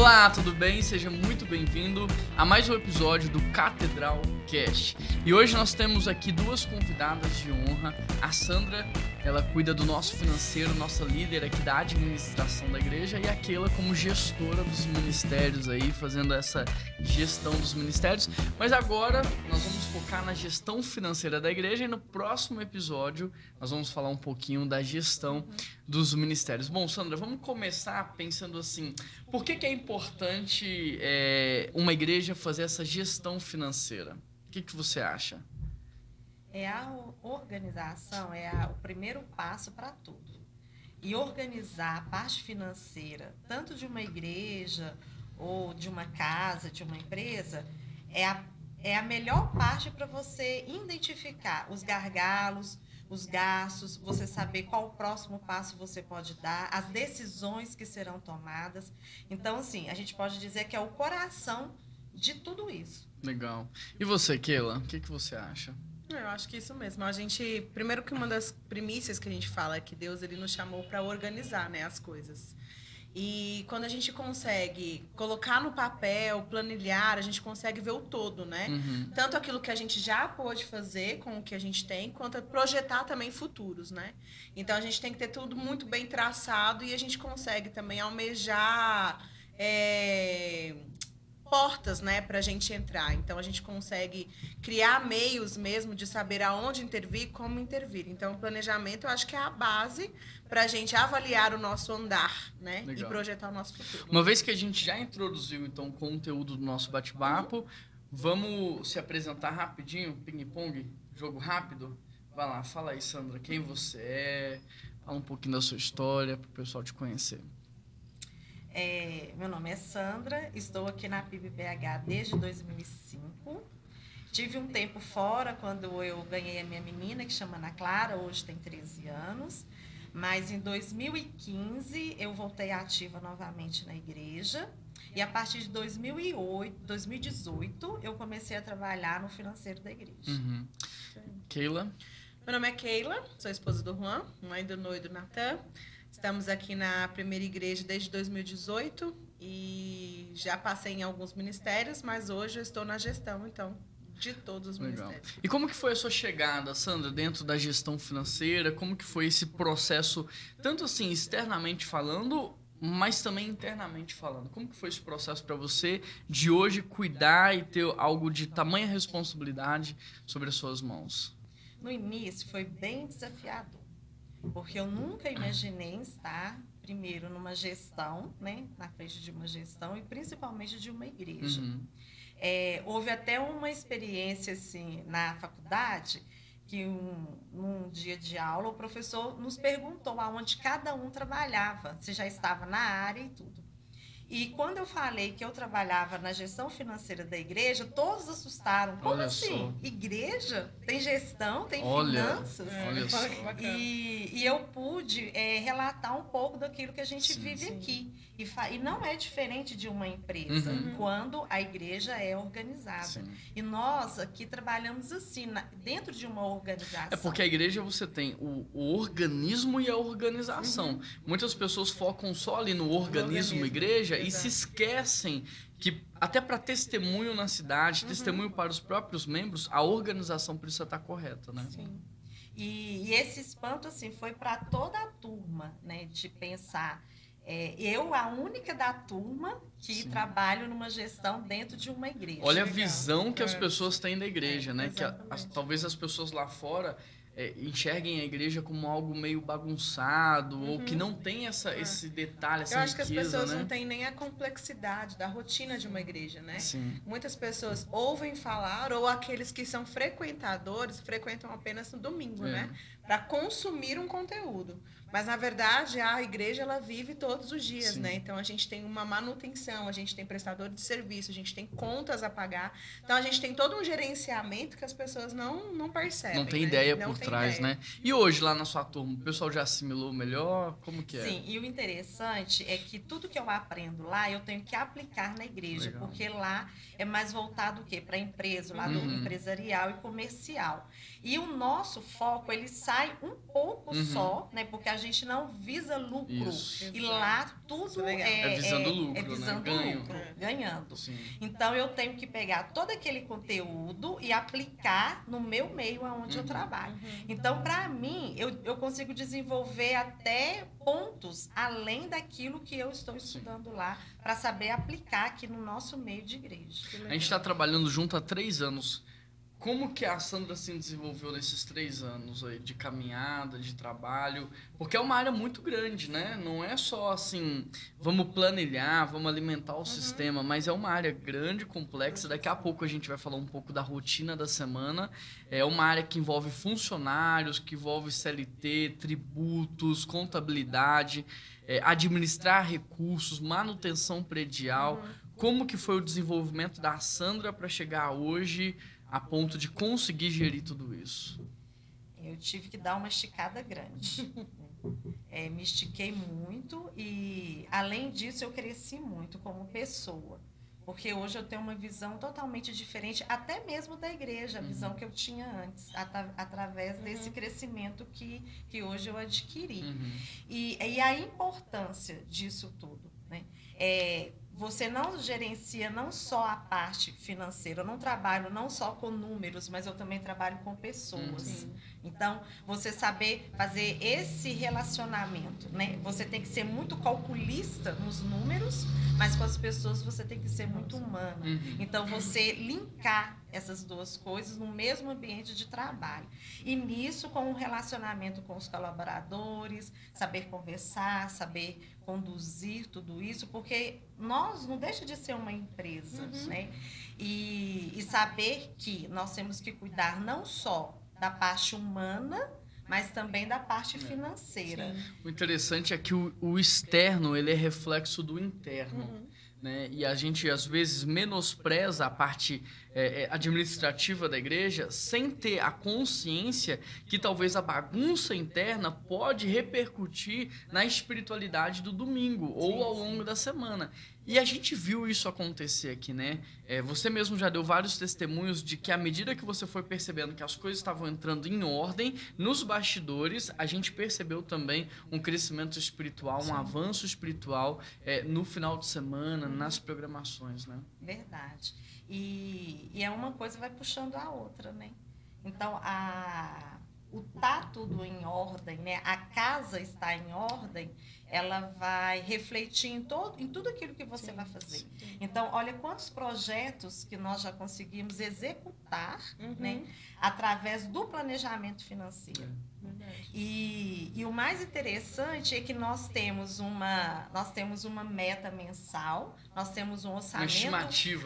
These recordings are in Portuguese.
Olá, tudo bem? Seja muito bem-vindo a mais um episódio do Catedral Cast. E hoje nós temos aqui duas convidadas de honra. A Sandra, ela cuida do nosso financeiro, nossa líder aqui da administração da igreja, e a Keila como gestora dos ministérios aí, fazendo essa gestão dos ministérios. Mas agora nós vamos focar na gestão financeira da igreja e no próximo episódio nós vamos falar um pouquinho da gestão dos ministérios. Bom, Sandra, vamos começar pensando assim, por que é importante uma igreja fazer essa gestão financeira? O que você acha? A organização é o primeiro passo para tudo. E organizar a parte financeira, tanto de uma igreja ou de uma casa, de uma empresa, é a melhor parte para você identificar os gargalos, os gastos, você saber qual o próximo passo você pode dar, as decisões que serão tomadas. Então, assim, a gente pode dizer que é o coração de tudo isso. Legal. E você, Keila, o que você acha? Eu acho que isso mesmo. A gente, primeiro que uma das primícias que a gente fala é que Deus ele nos chamou para organizar, né, as coisas. E quando a gente consegue colocar no papel, planilhar, a gente consegue ver o todo, né? Tanto aquilo que a gente já pôde fazer com o que a gente tem, quanto projetar também futuros, né? Então a gente tem que ter tudo muito bem traçado e a gente consegue também almejar portas, né, para a gente entrar. Então, a gente consegue criar meios mesmo de saber aonde intervir e como intervir. Então, o planejamento, eu acho que é a base para a gente avaliar o nosso andar, né, e projetar o nosso futuro. Uma vez que a gente já introduziu, então, o conteúdo do nosso bate-papo, vamos se apresentar rapidinho, ping-pong, jogo rápido? Vai lá, fala aí, Sandra, quem você é, fala um pouquinho da sua história para o pessoal te conhecer. Meu nome é Sandra, estou aqui na PIB-BH desde 2005. Tive um tempo fora quando eu ganhei a minha menina, que chama Ana Clara, hoje tem 13 anos. Mas em 2015 eu voltei ativa novamente na igreja. E a partir de 2018 eu comecei a trabalhar no financeiro da igreja. Keila? Meu nome é Keila, sou esposa do Juan, mãe do Noe e do Natan. Estamos aqui na primeira igreja desde 2018 e já passei em alguns ministérios, mas hoje eu estou na gestão, então, de todos os ministérios. E como que foi a sua chegada, Sandra, dentro da gestão financeira? Como que foi esse processo, tanto assim, externamente falando, mas também internamente falando? Como que foi esse processo para você de hoje cuidar e ter algo de tamanha responsabilidade sobre as suas mãos? No início foi bem desafiador. Porque eu nunca imaginei estar, primeiro, numa gestão, né, na frente de uma gestão e principalmente de uma igreja. Houve até uma experiência assim, na faculdade, que num dia de aula o professor nos perguntou aonde cada um trabalhava, se já estava na área e tudo. E quando eu falei que eu trabalhava na gestão financeira da igreja, todos assustaram. Como assim? Igreja? Tem gestão? Tem finanças? Olha só. E eu pude relatar um pouco daquilo que a gente vive aqui. E não é diferente de uma empresa, quando a igreja é organizada. E nós aqui trabalhamos assim, dentro de uma organização. É porque a igreja você tem o organismo e a organização. Muitas pessoas focam só ali no organismo igreja, e se esquecem que até para testemunho na cidade, testemunho para os próprios membros, a organização precisa estar correta, né? Sim. E esse espanto assim foi para toda a turma, né, de pensar. Eu, a única da turma que trabalho numa gestão dentro de uma igreja. Olha a visão que as pessoas têm da igreja, né? Que talvez as pessoas lá fora enxerguem a igreja como algo meio bagunçado, ou que não tem esse detalhe, essa riqueza, né? Eu acho que as pessoas não têm nem a complexidade da rotina de uma igreja, né? Sim. Muitas pessoas ouvem falar, ou aqueles que são frequentadores, frequentam apenas no domingo, né? Para consumir um conteúdo. Mas, na verdade, a igreja, ela vive todos os dias, né? Então, a gente tem uma manutenção, a gente tem prestador de serviço, a gente tem contas a pagar. Então, a gente tem todo um gerenciamento que as pessoas não percebem. Não tem ideia por trás, né? E hoje, lá na sua turma, o pessoal já assimilou melhor? Como que é? Sim, e o interessante é que tudo que eu aprendo lá, eu tenho que aplicar na igreja. Porque lá é mais voltado o quê? Para a empresa, o lado empresarial e comercial. E o nosso foco, ele sai um pouco só, né? Porque a a gente não visa lucro. Isso. E lá tudo É visando lucro, visando Ganho. lucro, ganhando. Sim. Então eu tenho que pegar todo aquele conteúdo e aplicar no meu meio aonde eu trabalho. Então, para mim, eu consigo desenvolver até pontos além daquilo que eu estou estudando lá, para saber aplicar aqui no nosso meio de igreja. A gente está trabalhando junto há 3 anos. Como que a Sandra se desenvolveu nesses 3 anos aí de caminhada, de trabalho? Porque é uma área muito grande, né? Não é só assim, vamos planilhar, vamos alimentar o sistema, mas é uma área grande, complexa. Daqui a pouco a gente vai falar um pouco da rotina da semana. É uma área que envolve funcionários, que envolve CLT, tributos, contabilidade, administrar recursos, manutenção predial. Como que foi o desenvolvimento da Sandra para chegar hoje a ponto de conseguir gerir tudo isso? Eu tive que dar uma esticada grande. Me estiquei muito e, além disso, eu cresci muito como pessoa. Porque hoje eu tenho uma visão totalmente diferente, até mesmo da igreja, a visão que eu tinha antes, através desse crescimento que hoje eu adquiri. E a importância disso tudo, né? Você não gerencia não só a parte financeira, eu não trabalho não só com números, mas eu também trabalho com pessoas. Então, você saber fazer esse relacionamento, né? Você tem que ser muito calculista nos números, mas com as pessoas você tem que ser muito humana. Então, você linkar essas duas coisas no mesmo ambiente de trabalho. E nisso, com um relacionamento com os colaboradores, saber conversar, saber conduzir tudo isso, porque nós não deixa de ser uma empresa, né? E saber que nós temos que cuidar não só da parte humana, mas também da parte financeira. O interessante é que o externo ele é reflexo do interno. Né? E a gente, às vezes, menospreza a parte administrativa da igreja sem ter a consciência que talvez a bagunça interna pode repercutir na espiritualidade do domingo ou ao longo da semana. E a gente viu isso acontecer aqui, né? Você mesmo já deu vários testemunhos de que à medida que você foi percebendo que as coisas estavam entrando em ordem, nos bastidores, a gente percebeu também um crescimento espiritual, um avanço espiritual no final de semana, nas programações, né? Verdade. E é uma coisa vai puxando a outra, né? Então, o tá tudo em ordem, né? A casa está em ordem, ela vai refletir em tudo aquilo que você vai fazer. Então, olha quantos projetos que nós já conseguimos executar, né? Através do planejamento financeiro. E o mais interessante é que nós temos uma meta mensal, nós temos um orçamento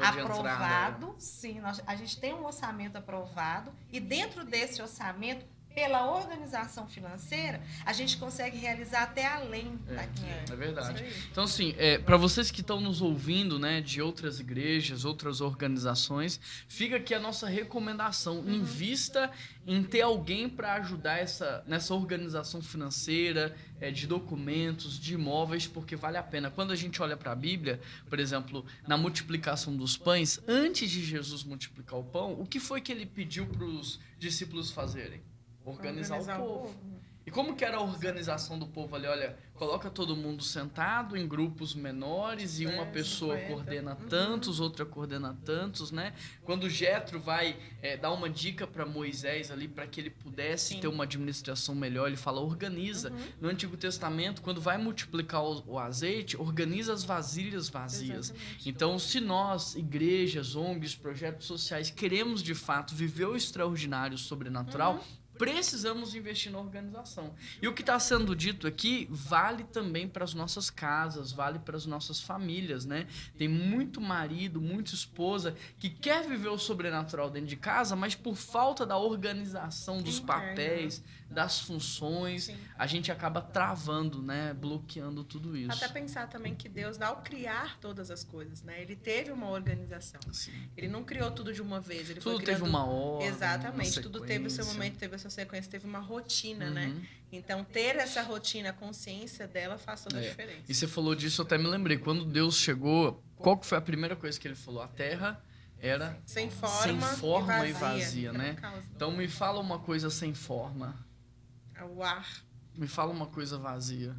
aprovado. Sim, a gente tem um orçamento aprovado e dentro desse orçamento, pela organização financeira, a gente consegue realizar até além daquilo. É verdade. Então, assim, para vocês que estão nos ouvindo, né, de outras igrejas, outras organizações, fica aqui a nossa recomendação. Invista em ter alguém para ajudar nessa organização financeira, de documentos, de imóveis, porque vale a pena. Quando a gente olha para a Bíblia, por exemplo, na multiplicação dos pães, antes de Jesus multiplicar o pão, o que foi que ele pediu para os discípulos fazerem? Organizar o povo. E como que era a organização do povo ali? Olha, coloca todo mundo sentado em grupos menores e uma pessoa 50. Coordena tantos, outra coordena tantos, né? Quando Jetro vai dar uma dica para Moisés ali para que ele pudesse ter uma administração melhor, ele fala, organiza. No Antigo Testamento, quando vai multiplicar o azeite, organiza as vasilhas vazias. Exatamente. Então, se nós, igrejas, ONGs, projetos sociais, queremos de fato viver o extraordinário, o sobrenatural, precisamos investir na organização. E o que está sendo dito aqui vale também para as nossas casas, vale para as nossas famílias, né? Tem muito marido, muita esposa que quer viver o sobrenatural dentro de casa, mas por falta da organização dos papéis, das funções, a gente acaba travando, né? Bloqueando tudo isso. Até pensar também que Deus, ao criar todas as coisas, né? Ele teve uma organização. Sim. Ele não criou tudo de uma vez. Ele tudo foi criando... teve uma ordem. Exatamente. Tudo teve o seu momento, teve a sua sequência, teve uma rotina, né? Então, ter essa rotina, a consciência dela faz toda a diferença. E você falou disso, eu até me lembrei. Quando Deus chegou, qual que foi a primeira coisa que ele falou? A terra era sem forma e vazia, né? Então, me fala uma coisa sem forma. O ar. Me fala uma coisa vazia.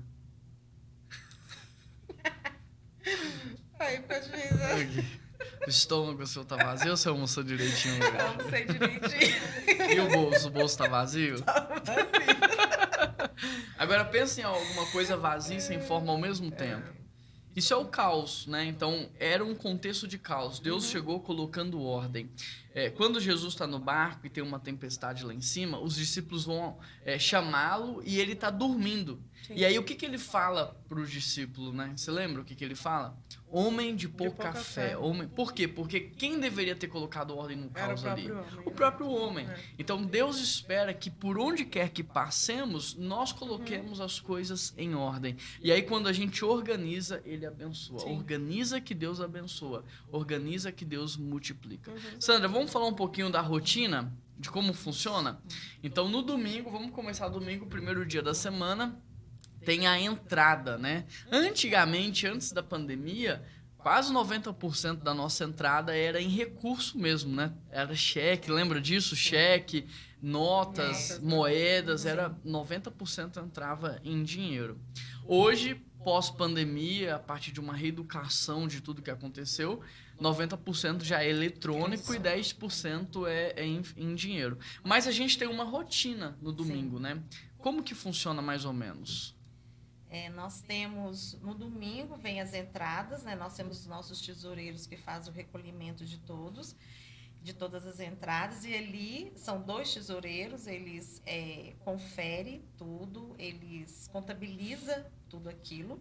Aí fica difícil. O estômago seu tá vazio ou você almoçou direitinho hoje? Eu não sei direitinho. E o bolso? O bolso tá vazio? Agora pensa em alguma coisa vazia e sem forma ao mesmo tempo. Isso é o caos, né? Então, era um contexto de caos. Deus chegou colocando ordem. Quando Jesus está no barco e tem uma tempestade lá em cima, os discípulos vão chamá-lo e ele está dormindo. Sim. E aí, o que ele fala para os discípulos, né? Você lembra o que ele fala? Homem de pouca fé. Homem... Por quê? Porque quem deveria ter colocado ordem no caos ali? O próprio homem. Então, Deus espera que por onde quer que passemos, nós coloquemos as coisas em ordem. E aí, quando a gente organiza, ele abençoa. Sim. Organiza que Deus abençoa. Organiza que Deus multiplica. Sandra, vamos falar um pouquinho da rotina, de como funciona? Então, no domingo, vamos começar domingo, primeiro dia da semana, tem a entrada, né? Antigamente, antes da pandemia, quase 90% da nossa entrada era em recurso mesmo, né? Era cheque, lembra disso? Cheque, notas, moedas, era 90% entrava em dinheiro. Hoje, pós-pandemia, a partir de uma reeducação de tudo que aconteceu, 90% já é eletrônico e 10% é em dinheiro. Mas a gente tem uma rotina no domingo, Sim. né? Como que funciona mais ou menos? Nós temos, no domingo, vem as entradas, né? Nós temos os nossos tesoureiros que fazem o recolhimento de todas as entradas, e ali são 2 tesoureiros, eles conferem tudo, eles contabilizam tudo aquilo,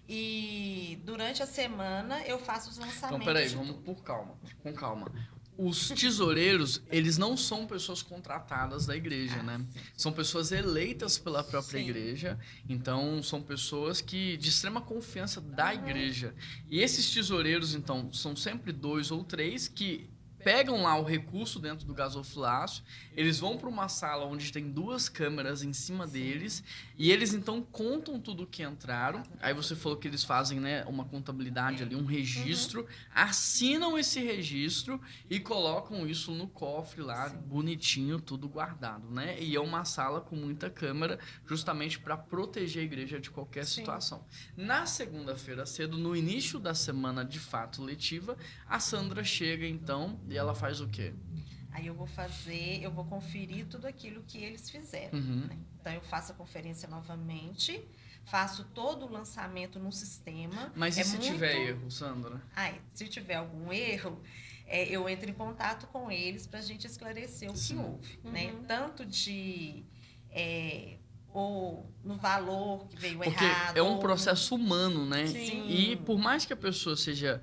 e durante a semana eu faço os lançamentos. Então, peraí, vamos com calma. Os tesoureiros, eles não são pessoas contratadas da igreja, né? Sim. São pessoas eleitas pela própria igreja. Então, são pessoas de extrema confiança da igreja. E esses tesoureiros, então, são sempre 2 ou 3 que pegam lá o recurso dentro do gasofilácio, eles vão para uma sala onde tem 2 câmeras em cima deles, e eles então contam tudo que entraram. Aí você falou que eles fazem, né, uma contabilidade ali, um registro, assinam esse registro e colocam isso no cofre lá, bonitinho, tudo guardado, né? E é uma sala com muita câmera, justamente para proteger a igreja de qualquer situação. Na segunda-feira cedo, no início da semana de fato letiva, a Sandra chega então e ela faz o quê? Aí eu vou conferir tudo aquilo que eles fizeram. Né? Então, eu faço a conferência novamente, faço todo o lançamento no sistema. Mas e se tiver erro, Sandra? Se tiver algum erro, eu entro em contato com eles para a gente esclarecer o que houve. Né? Tanto ou no valor que veio Porque errado. Porque é um processo humano, né? Sim. E por mais que a pessoa seja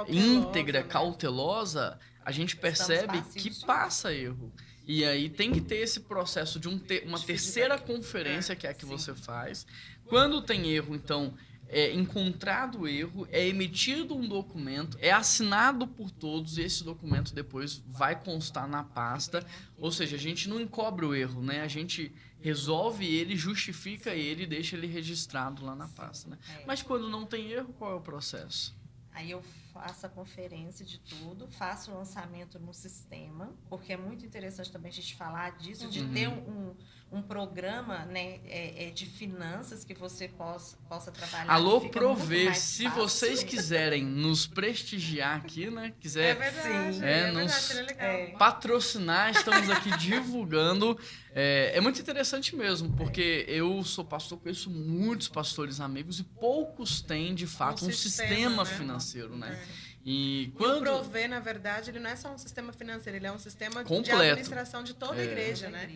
íntegra, cautelosa, a gente percebe que passa erro. E aí tem que ter esse processo de uma terceira conferência, que é a que você faz. Quando tem erro, então, é encontrado o erro, é emitido um documento, é assinado por todos, e esse documento depois vai constar na pasta. Ou seja, a gente não encobre o erro, né? A gente resolve ele, justifica ele e deixa ele registrado lá na pasta, né? Mas quando não tem erro, qual é o processo? Aí eu faço a conferência de tudo, faço o lançamento no sistema, porque é muito interessante também a gente falar disso, de ter um programa, né, de finanças que você possa trabalhar. Alô, Prover, se vocês quiserem nos prestigiar aqui, né? Quiser patrocinar, estamos aqui divulgando. É muito interessante mesmo, porque eu sou pastor, conheço muitos pastores amigos e poucos têm, de fato, um sistema financeiro, né? E o Prover, na verdade, ele não é só um sistema financeiro, ele é um sistema de administração de toda a igreja, né?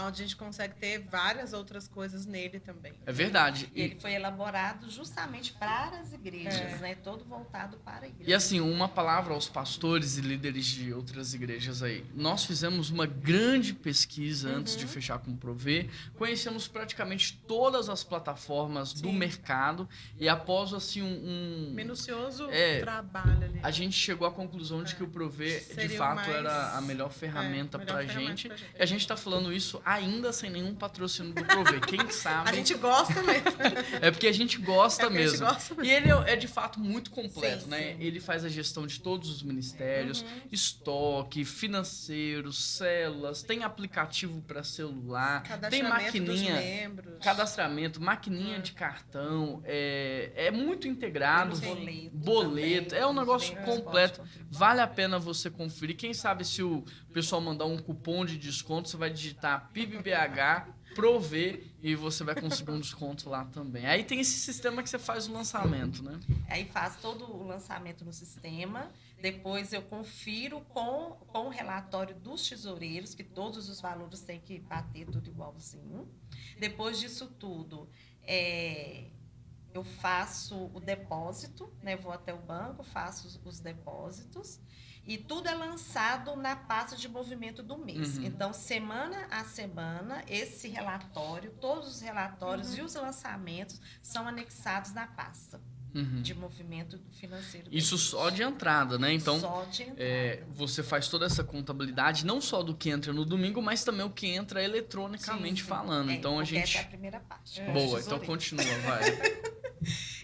Onde a gente consegue ter várias outras coisas nele também. É verdade. E ele foi elaborado justamente para as igrejas, né? Todo voltado para a igreja. E assim, uma palavra aos pastores e líderes de outras igrejas aí. Nós fizemos uma grande pesquisa antes de fechar com o Prover, conhecemos praticamente todas as plataformas do mercado, e após assim um minucioso trabalho ali. a gente chegou à conclusão de que o Provê, de Seria fato, mais- era a melhor ferramenta melhor pra ferramenta gente. pra gente. E a gente tá falando isso ainda sem nenhum patrocínio do Provê. Quem sabe... A gente gosta mesmo. É porque a gente gosta porque a gente mesmo. gosta mesmo. E ele é de fato muito completo, Sim, né? sim. Ele faz a gestão de todos os ministérios, estoque, financeiro, células, tem aplicativo para celular, tem Cadastramento dos maquininha, membros. cadastramento, maquininha de cartão, é muito integrado. Boleto Boleto, também, é um negócio os membros completo. podem contribuir. Vale a pena você conferir. Quem sabe se o pessoal mandar um cupom de desconto, você vai digitar PIBBH, Provê, e você vai conseguir um desconto lá também. Aí tem esse sistema que você faz o lançamento, né? Aí faz todo o lançamento no sistema, depois eu confiro com o relatório dos tesoureiros, que todos os valores têm que bater tudo igualzinho. Depois disso tudo, eu faço o depósito, né? Vou até o banco, faço os depósitos, e tudo é lançado na pasta de movimento do mês. Uhum. Então, semana a semana, esse relatório, todos os relatórios e os lançamentos são anexados na pasta Uhum. de movimento financeiro. da Isso igreja. só de entrada, né? Então, Só de entrada. você faz toda essa contabilidade, não só do que entra no domingo, mas também o que entra eletronicamente Sim, sim. falando. Então, a porque gente... essa é a primeira parte. com os Boa, então tesoureiros. continua, vai.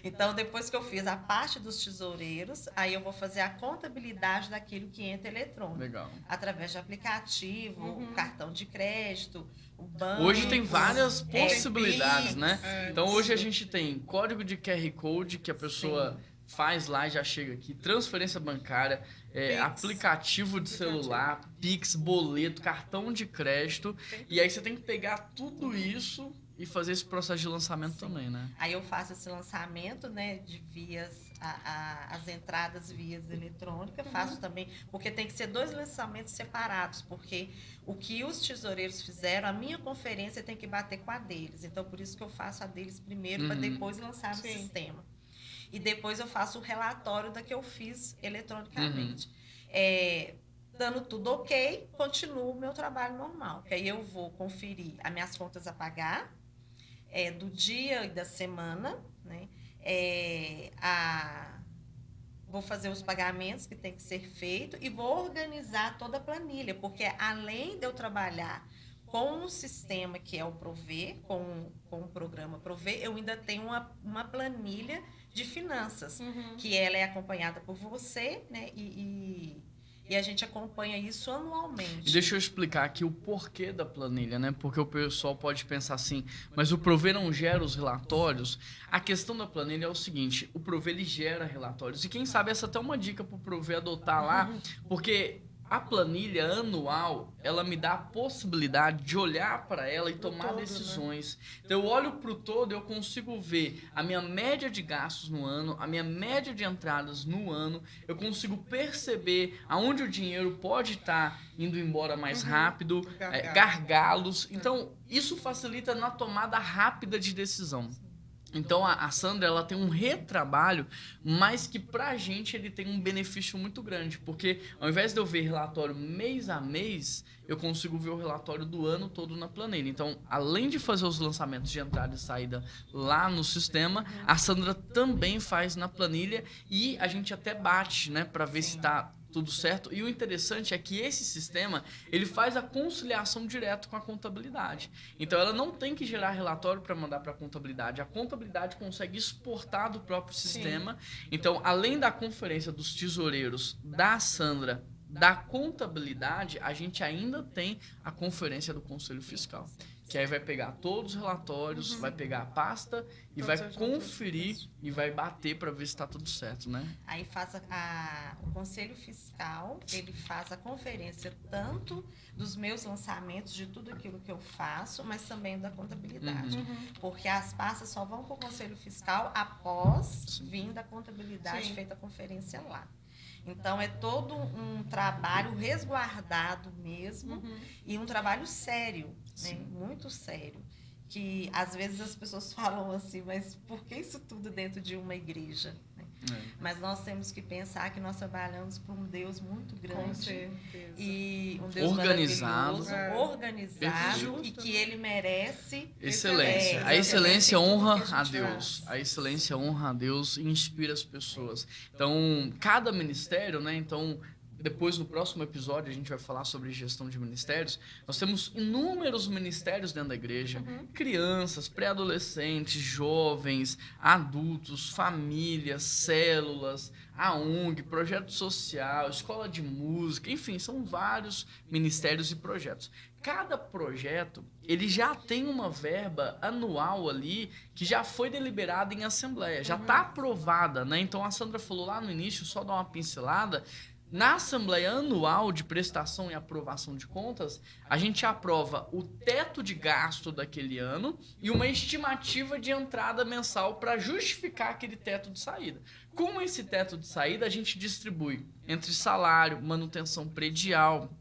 Então, depois que eu fiz a parte dos tesoureiros, aí eu vou fazer a contabilidade daquilo que entra eletrônico. Legal. Através de aplicativo, cartão de crédito, o banco. Hoje tem várias possibilidades, Pix, né? Então hoje a gente tem código de QR Code que a pessoa faz lá e já chega aqui, transferência bancária, Pix. aplicativo de celular, Pix, boleto, cartão de crédito. E aí você tem que pegar tudo isso e fazer esse processo de lançamento também, né? Aí eu faço esse lançamento, né, de vias, as entradas vias eletrônicas, faço também, porque tem que ser 2 lançamentos separados, porque o que os tesoureiros fizeram, a minha conferência tem que bater com a deles, então por isso que eu faço a deles primeiro, para depois lançar no sistema. E depois eu faço o relatório da que eu fiz eletronicamente. Dando tudo ok, continuo o meu trabalho normal, que aí eu vou conferir as minhas contas a pagar, do dia e da semana, né? Vou fazer os pagamentos que tem que ser feito e vou organizar toda a planilha, porque além de eu trabalhar com o sistema que é o Provê, com o programa Provê, eu ainda tenho uma planilha de finanças, que ela é acompanhada por você, né? E a gente acompanha isso anualmente. E deixa eu explicar aqui o porquê da planilha, né? Porque o pessoal pode pensar assim, mas o Provê não gera os relatórios? A questão da planilha é o seguinte, o Provê ele gera relatórios. E quem sabe essa é até uma dica para o Provê adotar lá, porque a planilha anual, ela me dá a possibilidade de olhar para ela e tomar decisões. Então, eu olho para o todo e eu consigo ver a minha média de gastos no ano, a minha média de entradas no ano, eu consigo perceber aonde o dinheiro pode estar indo embora mais rápido, gargalos. Então, isso facilita na tomada rápida de decisão. Então a Sandra, ela tem um retrabalho, mas que pra gente ele tem um benefício muito grande, porque ao invés de eu ver relatório mês a mês, eu consigo ver o relatório do ano todo na planilha. Então, além de fazer os lançamentos de entrada e saída lá no sistema, a Sandra também faz na planilha e a gente até bate, né, para ver se tá tudo certo. E o interessante é que esse sistema, ele faz a conciliação direto com a contabilidade. Então, ela não tem que gerar relatório para mandar para a contabilidade. A contabilidade consegue exportar do próprio sistema. Então, além da conferência dos tesoureiros da Sandra, da contabilidade, a gente ainda tem a conferência do Conselho Fiscal. Que aí vai pegar todos os relatórios, vai pegar a pasta e vai conferir e vai bater para ver se está tudo certo, né? Aí faz o Conselho Fiscal, ele faz a conferência tanto dos meus lançamentos, de tudo aquilo que eu faço, mas também da contabilidade. Porque as pastas só vão para o Conselho Fiscal após vir da contabilidade, feita a conferência lá. Então, é todo um trabalho resguardado mesmo e um trabalho sério, né? Muito sério. Que, às vezes, as pessoas falam assim, mas por que isso tudo dentro de uma igreja? Mas nós temos que pensar que nós trabalhamos para um Deus muito grande. Com certeza. E um Deus organizado, organizado e que ele merece excelência. A excelência honra a Deus. A excelência honra a Deus e inspira as pessoas. Então, cada ministério, né? Então, depois no próximo episódio a gente vai falar sobre gestão de ministérios. Nós temos inúmeros ministérios dentro da igreja, crianças, pré-adolescentes, jovens, adultos, famílias, células, a ONG, projeto social, escola de música, enfim, são vários ministérios e projetos. Cada projeto, ele já tem uma verba anual ali que já foi deliberada em assembleia, já está aprovada, né? Então a Sandra falou lá no início, só dar uma pincelada. Na Assembleia Anual de Prestação e Aprovação de Contas, a gente aprova o teto de gasto daquele ano e uma estimativa de entrada mensal para justificar aquele teto de saída. Com esse teto de saída, a gente distribui entre salário, manutenção predial,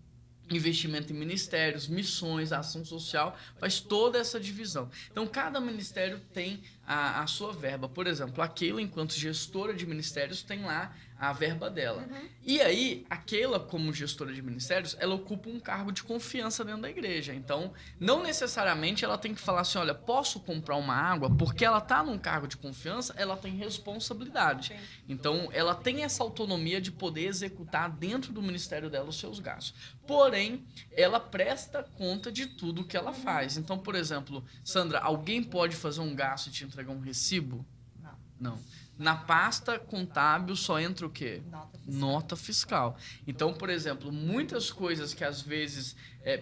investimento em ministérios, missões, ação social, faz toda essa divisão. Então, cada ministério tem a sua verba. Por exemplo, a Keila, enquanto gestora de ministérios, tem lá a verba dela. E aí, a Keila, como gestora de ministérios, ela ocupa um cargo de confiança dentro da igreja. Então, não necessariamente ela tem que falar assim, olha, posso comprar uma água? Porque ela está num cargo de confiança, ela tem responsabilidade. Então, ela tem essa autonomia de poder executar dentro do ministério dela os seus gastos. Porém, ela presta conta de tudo que ela faz. Então, por exemplo, Sandra, alguém pode fazer um gasto e te entregar um recibo? Não. Na pasta contábil só entra o quê? Nota fiscal. Então, por exemplo, muitas coisas que às vezes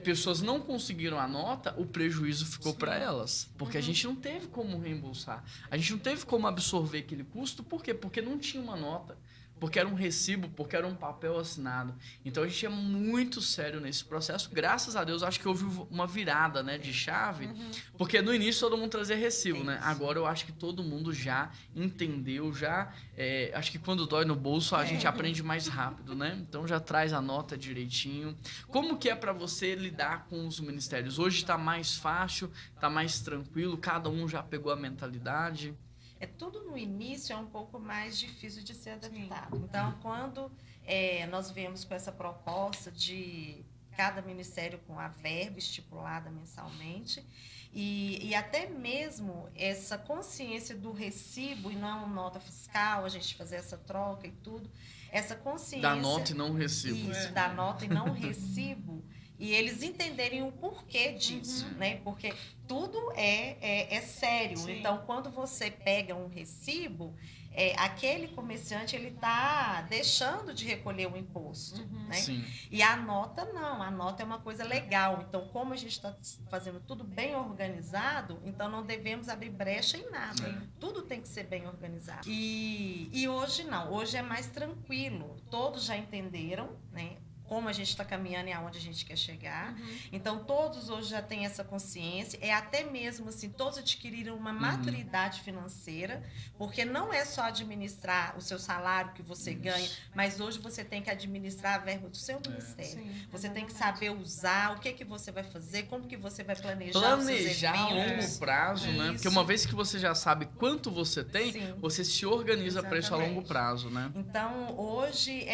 pessoas não conseguiram a nota, o prejuízo ficou para elas. Porque a gente não teve como reembolsar. A gente não teve como absorver aquele custo. Por quê? Porque não tinha uma nota. Porque era um recibo, porque era um papel assinado. Então a gente é muito sério nesse processo. Graças a Deus, acho que houve uma virada, né, de chave. Porque no início todo mundo trazia recibo, né? Agora eu acho que todo mundo já entendeu, acho que quando dói no bolso a gente aprende mais rápido, né? Então já traz a nota direitinho. Como que é para você lidar com os ministérios? Hoje está mais fácil, está mais tranquilo, cada um já pegou a mentalidade? Tudo no início é um pouco mais difícil de ser adaptado. Então, quando nós viemos com essa proposta de cada ministério com a verba estipulada mensalmente, e até mesmo essa consciência do recibo e não nota fiscal, a gente fazer essa troca e tudo, essa consciência... Da nota e não recibo. Isso, da nota e não recibo. E eles entenderem o porquê disso, né? Porque tudo é sério. Sim. Então, quando você pega um recibo, aquele comerciante ele está deixando de recolher o imposto, né? Sim. E a nota não, a nota é uma coisa legal. Então, como a gente está fazendo tudo bem organizado, então não devemos abrir brecha em nada. Tudo tem que ser bem organizado. E hoje não, hoje é mais tranquilo. Todos já entenderam, né? Como a gente está caminhando e aonde a gente quer chegar. Então, todos hoje já têm essa consciência. Até mesmo assim, todos adquiriram uma maturidade financeira, porque não é só administrar o seu salário que você ganha, mas hoje você tem que administrar a verba do seu ministério. Sim, você tem que saber usar, o que você vai fazer, como que você vai planejar os seus a longo prazo, né? Porque uma vez que você já sabe quanto você tem, você se organiza para isso a longo prazo, né? Então, hoje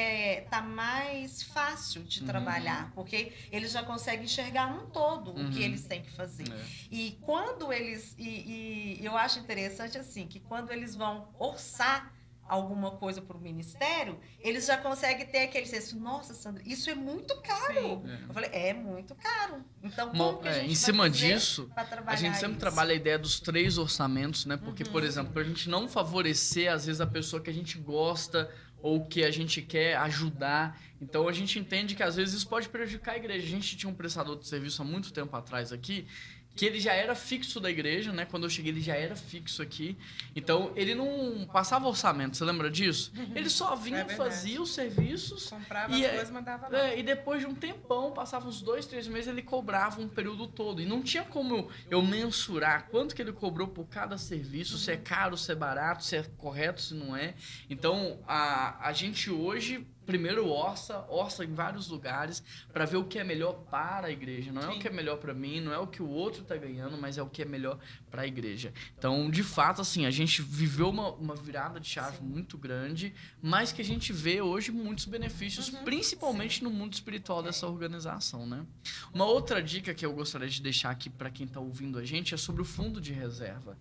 tá mais fácil de trabalhar, porque eles já conseguem enxergar um todo o que eles têm que fazer. E quando eles... E eu acho interessante assim, que quando eles vão orçar alguma coisa para o ministério, eles já conseguem ter aquele senso, nossa, Sandra, isso é muito caro. Eu falei, é muito caro. Então, como que a gente em cima disso, a gente sempre trabalha a ideia dos 3 orçamentos, né? Porque, por exemplo, para a gente não favorecer, às vezes, a pessoa que a gente gosta ou que a gente quer ajudar. Então, a gente entende que, às vezes, isso pode prejudicar a igreja. A gente tinha um prestador de serviço há muito tempo atrás aqui, que ele já era fixo da igreja, né? Quando eu cheguei, ele já era fixo aqui. Então, ele não passava orçamento, você lembra disso? Ele só vinha, fazia os serviços... Comprava as coisas, mandava lá. E depois de um tempão, passava uns 2, 3 meses, ele cobrava um período todo. E não tinha como eu mensurar quanto que ele cobrou por cada serviço, se é caro, se é barato, se é correto, se não é. Então, a gente hoje... primeiro orça em vários lugares para ver o que é melhor para a igreja. Não é o que é melhor para mim, não é o que o outro está ganhando, mas é o que é melhor para a igreja. Então, de fato, assim, a gente viveu uma virada de chave muito grande, mas que a gente vê hoje muitos benefícios, principalmente no mundo espiritual dessa organização, né? Uma outra dica que eu gostaria de deixar aqui para quem está ouvindo a gente é sobre o fundo de reserva.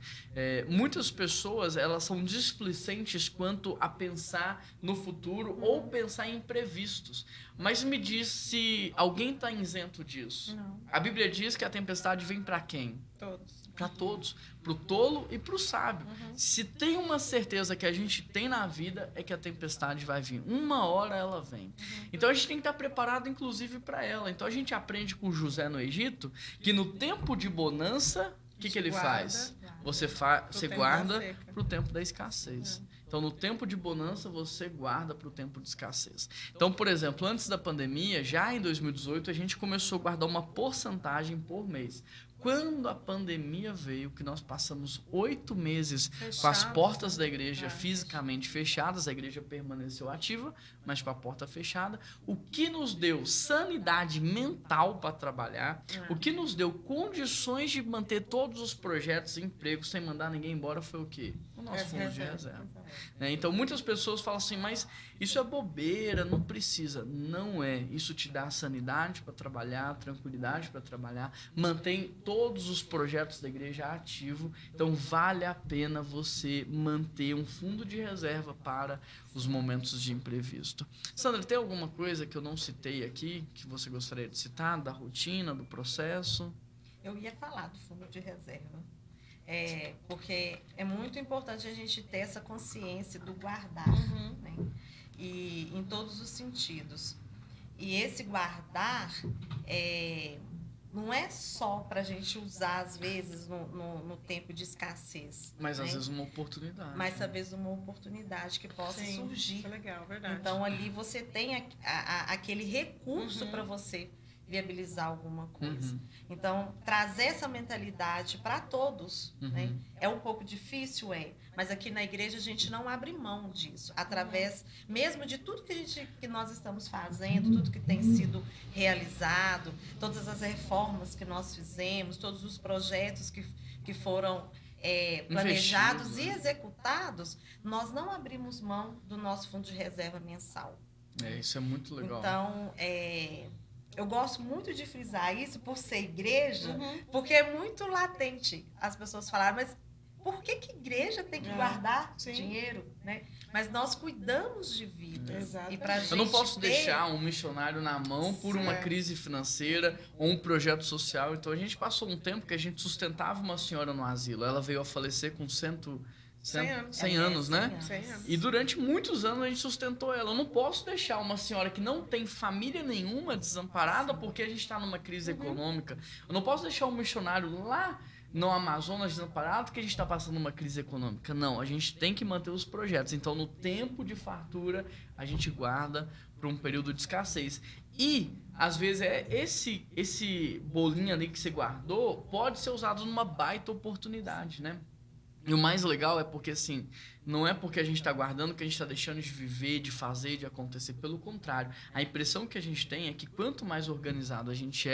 Muitas pessoas, elas são displicentes quanto a pensar no futuro ou pensar em imprevistos. Mas me diz se alguém está isento disso. Não. A Bíblia diz que a tempestade vem para quem? Todos. Para todos, para o tolo e para o sábio. Se tem uma certeza que a gente tem na vida é que a tempestade vai vir. Uma hora ela vem. Então a gente tem que estar preparado, inclusive, para ela. Então a gente aprende com José no Egito que no tempo de bonança, o que ele faz? Você guarda para o tempo da escassez. Então, no tempo de bonança, você guarda para o tempo de escassez. Então, por exemplo, antes da pandemia, já em 2018, a gente começou a guardar uma porcentagem por mês. Quando a pandemia veio, que nós passamos 8 meses com as portas da igreja fisicamente fechadas, a igreja permaneceu ativa, mas com a porta fechada, o que nos deu sanidade mental para trabalhar, o que nos deu condições de manter todos os projetos e empregos sem mandar ninguém embora foi o quê? O nosso fundo de reserva. Então, muitas pessoas falam assim, mas isso é bobeira, não precisa. Não é. Isso te dá sanidade para trabalhar, tranquilidade para trabalhar, mantém todos os projetos da igreja ativos. Então, vale a pena você manter um fundo de reserva para os momentos de imprevisto. Sandra, tem alguma coisa que eu não citei aqui, que você gostaria de citar, da rotina, do processo? Eu ia falar do fundo de reserva. Porque é muito importante a gente ter essa consciência do guardar, né? E em todos os sentidos. E esse guardar não é só para a gente usar, às vezes, no tempo de escassez. Mas, né? às vezes, uma oportunidade. Mas, às vezes, uma oportunidade que possa surgir. Isso é legal, verdade. Então, ali você tem aquele recurso para você viabilizar alguma coisa. Então, trazer essa mentalidade para todos, né? É um pouco difícil, mas aqui na igreja a gente não abre mão disso, através mesmo de tudo que nós estamos fazendo, tudo que tem sido realizado, todas as reformas que nós fizemos, todos os projetos que foram planejados e executados, nós não abrimos mão do nosso fundo de reserva mensal. Isso é muito legal. Então, eu gosto muito de frisar isso por ser igreja, porque é muito latente as pessoas falarem, mas por que igreja tem que guardar dinheiro, né? Mas nós cuidamos de vidas. E pra gente eu não posso deixar um missionário na mão por uma crise financeira ou um projeto social. Então a gente passou um tempo que a gente sustentava uma senhora no asilo. Ela veio a falecer com 100 anos, né? 100 anos. E durante muitos anos a gente sustentou ela. Eu não posso deixar uma senhora que não tem família nenhuma desamparada porque a gente está numa crise econômica. Eu não posso deixar um missionário lá no Amazonas desamparado porque a gente está passando uma crise econômica. Não, a gente tem que manter os projetos. Então, no tempo de fartura, a gente guarda para um período de escassez. E, às vezes, esse bolinho ali que você guardou pode ser usado numa baita oportunidade, né? E o mais legal é porque, assim, não é porque a gente está guardando que a gente está deixando de viver, de fazer, de acontecer. Pelo contrário, a impressão que a gente tem é que quanto mais organizado a gente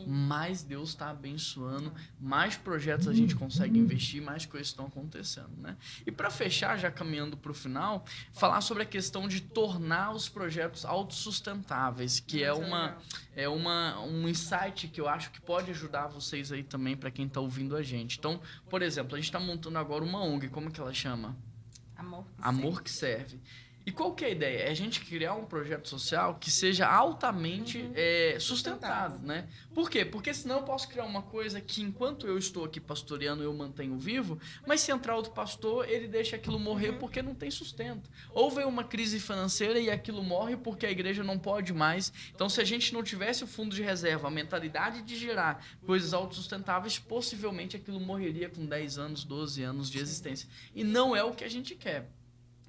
mais Deus está abençoando, mais projetos a gente consegue investir, mais coisas estão acontecendo, né? E para fechar, já caminhando para o final, falar sobre a questão de tornar os projetos autossustentáveis, que um insight que eu acho que pode ajudar vocês aí também, para quem está ouvindo a gente. Então, por exemplo, a gente está montando agora uma ONG, como que ela chama? Amor que Serve. E qual que é a ideia? É a gente criar um projeto social que seja altamente sustentado, né? Por quê? Porque senão eu posso criar uma coisa que enquanto eu estou aqui pastoreando eu mantenho vivo, mas se entrar outro pastor, ele deixa aquilo morrer porque não tem sustento. Ou vem uma crise financeira e aquilo morre porque a igreja não pode mais. Então, se a gente não tivesse o fundo de reserva, a mentalidade de gerar coisas autossustentáveis, possivelmente aquilo morreria com 10 anos, 12 anos de existência. E não é o que a gente quer.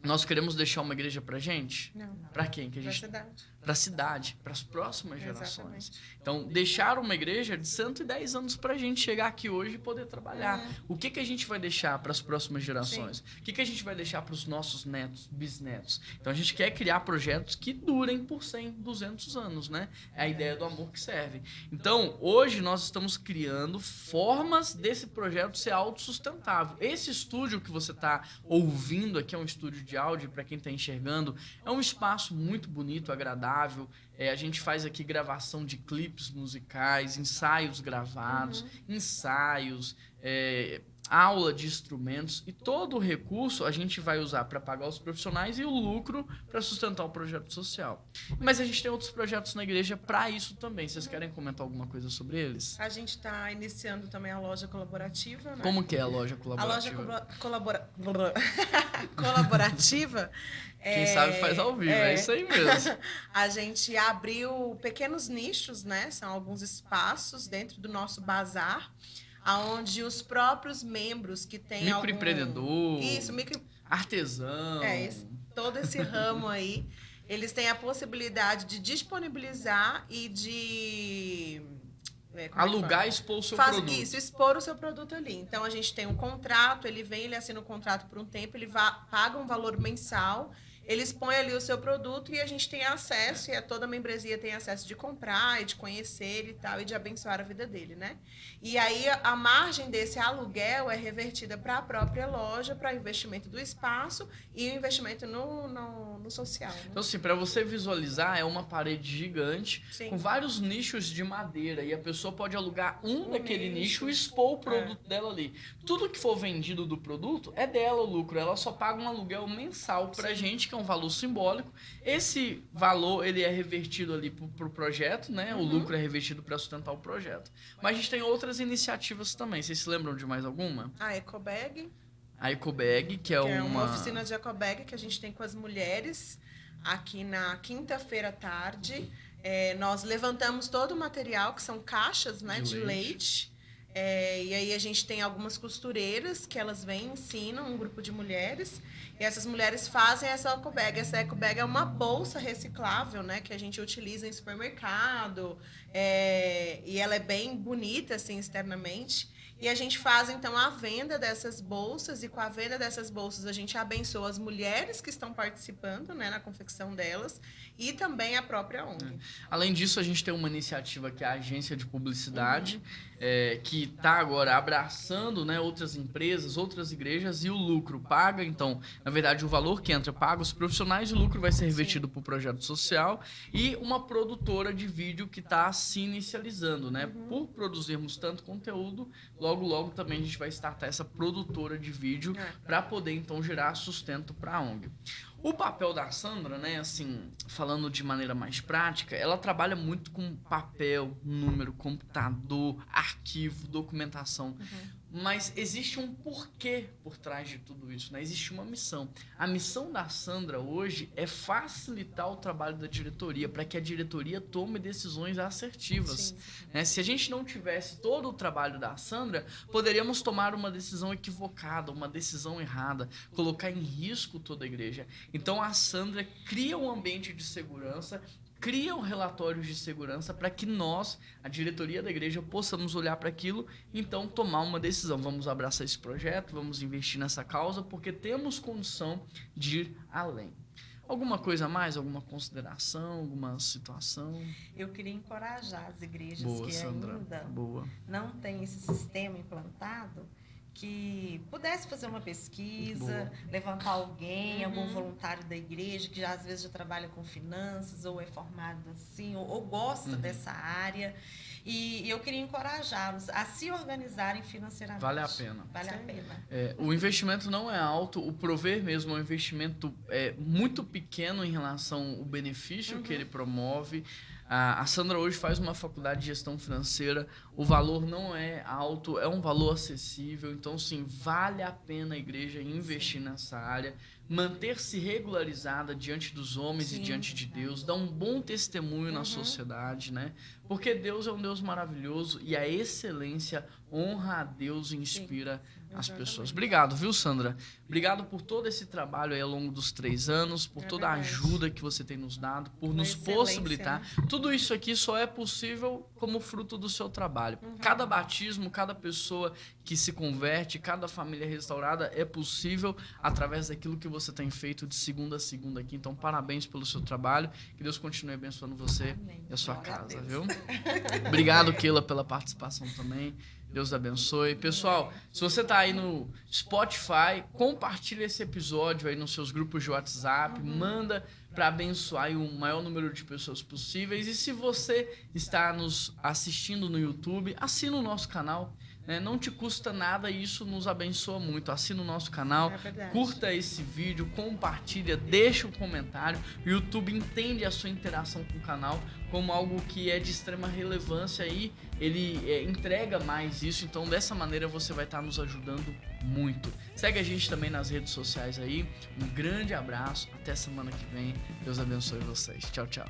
nós queremos deixar uma igreja pra gente? Não. Pra quem? Pra cidade. Para a cidade, para as próximas gerações. Exatamente. Então, deixar uma igreja de 110 anos para a gente chegar aqui hoje e poder trabalhar. O que a gente vai deixar para as próximas gerações? Sim. O que a gente vai deixar para os nossos netos, bisnetos? Então, a gente quer criar projetos que durem por 100, 200 anos, né? É a ideia do amor que serve. Então, hoje nós estamos criando formas desse projeto ser autossustentável. Esse estúdio que você está ouvindo aqui é um estúdio de áudio, para quem está enxergando, é um espaço muito bonito, agradável. A gente faz aqui gravação de clipes musicais, ensaios gravados, ensaios, aula de instrumentos, e todo o recurso a gente vai usar para pagar os profissionais e o lucro para sustentar o projeto social. Mas a gente tem outros projetos na igreja para isso também. Vocês querem comentar alguma coisa sobre eles? A gente está iniciando também a loja colaborativa, né? Como que é a loja colaborativa? A loja colaborativa... Quem sabe faz ao vivo, é isso aí mesmo. A gente abriu pequenos nichos, né? São alguns espaços dentro do nosso bazar, onde os próprios membros que têm microempreendedor, artesão, todo esse ramo aí, eles têm a possibilidade de disponibilizar e de alugar e expor o seu produto. Isso, expor o seu produto ali. Então, a gente tem um contrato, ele vem, ele assina o contrato por um tempo, ele paga um valor mensal, ele expõe ali o seu produto e a gente tem acesso, e toda a membresia tem acesso de comprar e de conhecer e tal, e de abençoar a vida dele, né? E aí, a margem desse aluguel é revertida para a própria loja, para investimento do espaço e o investimento no social. Né? Então, assim, para você visualizar, é uma parede gigante, com vários nichos de madeira, e a pessoa pode alugar um daquele nicho e expor o produto dela ali. Tudo que for vendido do produto é dela o lucro, ela só paga um aluguel mensal pra gente, que é um valor simbólico. Esse valor, ele é revertido ali pro projeto, né? O lucro é revertido para sustentar o projeto. Mas a gente tem outras iniciativas também. Vocês se lembram de mais alguma? A Ecobag. A Ecobag, que é uma oficina de Ecobag que a gente tem com as mulheres aqui na quinta-feira à tarde. Nós levantamos todo o material, que são caixas, né, de leite. E aí a gente tem algumas costureiras que elas vêm, ensinam um grupo de mulheres, e essas mulheres fazem essa ecobag. Essa ecobag é uma bolsa reciclável, né, que a gente utiliza em supermercado, e ela é bem bonita assim externamente. E a gente faz, então, a venda dessas bolsas, e com a venda dessas bolsas a gente abençoa as mulheres que estão participando, né, na confecção delas, e também a própria ONG. Além disso, a gente tem uma iniciativa que é a agência de publicidade, que está agora abraçando, né, outras empresas, outras igrejas, e o lucro paga, então, na verdade, o valor que entra paga os profissionais, e o lucro vai ser revertido para o projeto social, e uma produtora de vídeo que está se inicializando, né, por produzirmos tanto conteúdo. Logo também a gente vai startar essa produtora de vídeo para poder, então, gerar sustento para a ONG. O papel da Sandra, né, assim, falando de maneira mais prática, ela trabalha muito com papel, número, computador, arquivo, documentação. Mas existe um porquê por trás de tudo isso, né? Existe uma missão. A missão da Sandra hoje é facilitar o trabalho da diretoria, para que a diretoria tome decisões assertivas. Né? Se a gente não tivesse todo o trabalho da Sandra, poderíamos tomar uma decisão equivocada, uma decisão errada, colocar em risco toda a igreja. Então a Sandra cria um ambiente de segurança, criam relatórios de segurança para que nós, a diretoria da igreja, possamos olhar para aquilo e então tomar uma decisão. Vamos abraçar esse projeto, vamos investir nessa causa, porque temos condição de ir além. Alguma coisa a mais? Alguma consideração? Alguma situação? Eu queria encorajar as igrejas que Sandra. ainda Boa. não têm esse sistema implantado, que pudesse fazer uma pesquisa, levantar alguém, algum voluntário da igreja que já, às vezes já trabalha com finanças, ou é formado assim, ou gosta dessa área. E eu queria encorajá-los a se organizarem financeiramente. Vale a pena. Vale a pena. O investimento não é alto, o prover mesmo é um investimento muito pequeno em relação ao benefício que ele promove. A Sandra hoje faz uma faculdade de gestão financeira, o valor não é alto, é um valor acessível, então sim, vale a pena a igreja investir nessa área, manter-se regularizada diante dos homens e diante de Deus, dar um bom testemunho na sociedade, né? Porque Deus é um Deus maravilhoso e a excelência honra a Deus e inspira as Exatamente. pessoas. Obrigado, viu, Sandra? Obrigado por todo esse trabalho aí ao longo dos 3 anos, por toda a verdade. ajuda que você tem nos dado, por Uma nos excelência, possibilitar. Tudo isso aqui só é possível como fruto do seu trabalho. Cada batismo, cada pessoa que se converte, cada família restaurada é possível através daquilo que você tem feito de segunda a segunda aqui. Então, parabéns pelo seu trabalho. Que Deus continue abençoando você Amém. e a sua Glória a casa, Deus. viu? Obrigado, Keila, pela participação também. Deus abençoe. Pessoal, se você tá aí no Spotify, compartilha esse episódio aí nos seus grupos de WhatsApp, manda para abençoar aí o maior número de pessoas possíveis. E se você está nos assistindo no YouTube, assina o nosso canal. Né? Não te custa nada e isso nos abençoa muito. Assina o nosso canal, É verdade. curta esse vídeo, compartilha, deixa um comentário. O YouTube entende a sua interação com o canal como algo que é de extrema relevância e ele entrega mais isso. Então, dessa maneira, você vai estar nos ajudando muito. Segue a gente também nas redes sociais aí. Um grande abraço. Até semana que vem. Deus abençoe vocês. Tchau, tchau.